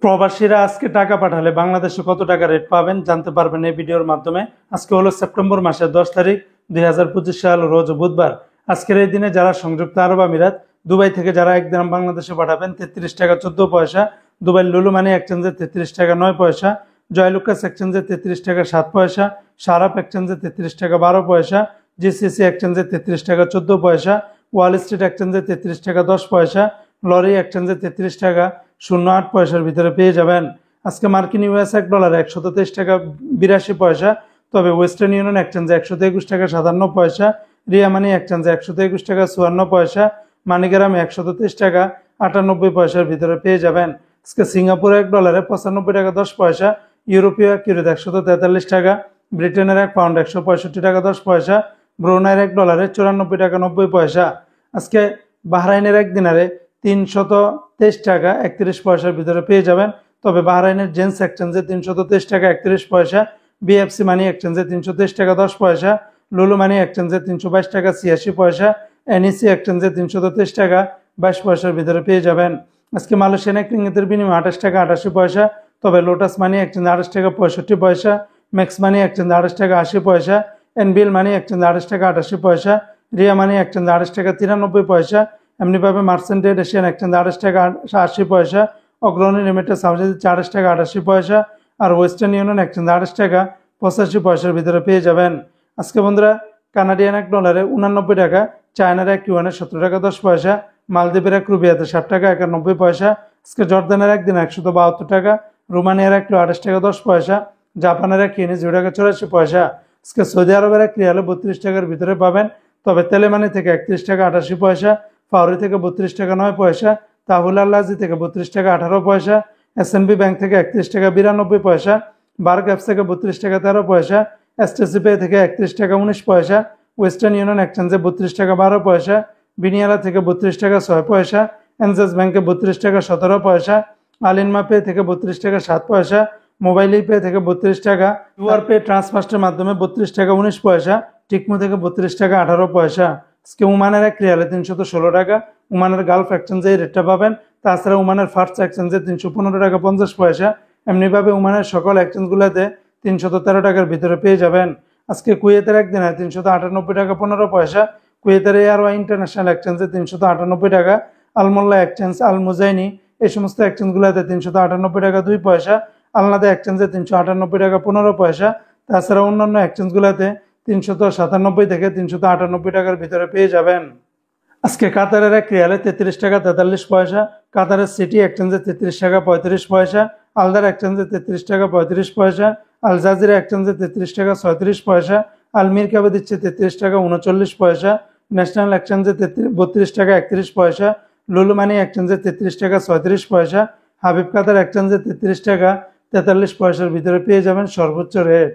প্রবাসীরা আজকে টাকা পাঠালে বাংলাদেশে কত টাকা রেট পাবেন জানতে পারবেন এই ভিডিওর মাধ্যমে। আজকে হলো সেপ্টেম্বর মাসের 10 তারিখ 2025 সাল, রোজ বুধবার। আজকের এই দিনে যারা সংযুক্ত আরব আমিরাত দুবাই থেকে যারা 1 দিরহাম বাংলাদেশে পাঠাবেন 33 টাকা 14 পয়সা, দুবাই লুলু মানি এক্সচেঞ্জে 33 টাকা 9 পয়সা, জয়লুকাস এক্সচেঞ্জে 33 টাকা 7 পয়সা, সারাপ এক্সচেঞ্জে 33 টাকা 12 পয়সা, জিসিসি এক্সচেঞ্জে 33 টাকা 14 পয়সা, ওয়াল স্ট্রিট এক্সচেঞ্জে 33 টাকা 10 পয়সা, লরি এক্সচেঞ্জে 33 টাকা 08 পয়সার ভিতরে পেয়ে যাবেন। আজকে মার্কিন ইউএস $1 123 টাকা 82 পয়সা, তবে ওয়েস্টার্ন ইউনিয়ন এক্সচেঞ্জে 121 টাকা 57 পয়সা, রিয়া মানি এক্সচেঞ্জে 121 টাকা 54 পয়সা, মানিগ্রামে 123 টাকা 98 পয়সার ভিতরে পেয়ে যাবেন। আজকে সিঙ্গাপুরে $1 95 টাকা 10 পয়সা, ইউরোপীয় ইউরো 143 টাকা, ব্রিটেনের 1 পাউন্ড 165 টাকা 10 পয়সা, ব্রুনাইয়ের $1 94 টাকা 90 পয়সা। আজকে বাহরাইনের 1 দিনারে 323 টাকা 31 পয়সার ভিতরে পেয়ে যাবেন। তবে বাহরাইনের জেন্স এক্সচেঞ্জে 323 টাকা 31 পয়সা, বিএফসি মানি এক্সচেঞ্জে 323 টাকা 10 পয়সা, লুলু মানি এক্সচেঞ্জে 322 টাকা 86 পয়সা, এনইসি এক্সচেঞ্জে 333 টাকা 22 পয়সার ভিতরে পেয়ে যাবেন। আজকে মালয়েশিয়ান এক রিঙ্গিতের বিনিময়ে 28 টাকা 88 পয়সা, তবে লোটাস মানি এক্সচেঞ্জে 28 টাকা 65 পয়সা, ম্যাক্স মানি এক্সচেঞ্জে 28 টাকা 80 পয়সা, এনবিএল মানি এক্সচেঞ্জে 28 টাকা 88 পয়সা, রিয়া মানি এক্সচেঞ্জে 28 টাকা 93 পয়সা, এমনিভাবে মার্সেন্টেড এশিয়ান এক্সচেঞ্জ 28 টাকা 80 পয়সা, অগ্রণী লিমিটেড সাউথ 28 টাকা 88 পয়সা, আর ওয়েস্টার্ন ইউনিয়ন এক্সচেঞ্জ 28 টাকা 85 পয়সার ভিতরে পেয়ে যাবেন। আজকে বন্ধুরা কানাডিয়ান $1 89 টাকা, চায়নার 1 ইউয়ানে 17 টাকা 10 পয়সা, মালদ্বীপের 1 রুপিয়াতে 60 টাকা 91 পয়সা, আজকে জর্দানের 1 দিন 172 টাকা, রোমানিয়ার 1 28 টাকা 10 পয়সা, জাপানের 1 ইয়েনে 0 টাকা 84 পয়সা। আজকে সৌদি আরবের 1 রিয়ালে 32 টাকার ভিতরে পাবেন, তবে তেলেমানি থেকে 31 টাকা 88 পয়সা, ফাউরি থেকে 32 টাকা 9 পয়সা, তাহুল আল্লাজি থেকে 32 টাকা 18 পয়সা, এসএনবি ব্যাংক থেকে 31 টাকা 92 পয়সা, বার্গ অ্যাপস থেকে 32 টাকা 13 পয়সা, এসটিসি পে থেকে 31 টাকা 19 পয়সা, ওয়েস্টার্ন ইউনিয়ন এক্সচেঞ্জে 32 টাকা 12 পয়সা, বিনিয়ালা থেকে 32 টাকা 6 পয়সা, এনজেস ব্যাংকে 32 টাকা 17 পয়সা, আলিনমা পে থেকে 32 টাকা 7 পয়সা, মোবাইল পে থেকে 32 টাকা, ইউআর পে ট্রান্সফার্স্টের মাধ্যমে 32 টাকা 19 পয়সা, টিকমো থেকে 32 টাকা 18 পয়সা। আজকে ওমানের 1 রিয়ালে 316 টাকা, ওমানের গালফ এক্সচেঞ্জে এই রেটটা পাবেন। তাছাড়া ওমানের ফার্স্ট এক্সচেঞ্জে 315 টাকা 50 পয়সা, এমনিভাবে ওমানের সকল এক্সচেঞ্জগুলোতে 313 টাকার ভিতরে পেয়ে যাবেন। আজকে কুয়েতের 1 দিনে 398 টাকা 15 পয়সা, কুয়েতের এয়ারওয়াই ইন্টারন্যাশনাল এক্সচেঞ্জে 398 টাকা, আলমোল্লা এক্সচেঞ্জ, আল মুজাইনি এই সমস্ত এক্সচেঞ্জগুলোতে 398 টাকা 2 পয়সা, আলনাদা এক্সচেঞ্জে 398 টাকা 15 পয়সা। তাছাড়া অন্যান্য এক্সচেঞ্জগুলোতে 397 থেকে 398 টাকার ভিতরে পেয়ে যাবেন। আজকে কাতারের 1 রিয়ালে 33 টাকা 43 পয়সা, কাতারের সিটি এক্সচেঞ্জে 33 টাকা 35 পয়সা, আলদার এক্সচেঞ্জে 33 টাকা 35 পয়সা, আল জাজিরা এক্সচেঞ্জে 33 টাকা 36 পয়সা, আলমির কাবে দিচ্ছে 33 টাকা 39 পয়সা, ন্যাশনাল এক্সচেঞ্জে 32 টাকা 31 পয়সা, লুলু মানি এক্সচেঞ্জে 33 টাকা 36 পয়সা, হাবিব কাতার এক্সচেঞ্জে 33 টাকা 43 পয়সার ভিতরে পেয়ে যাবেন সর্বোচ্চ রেট।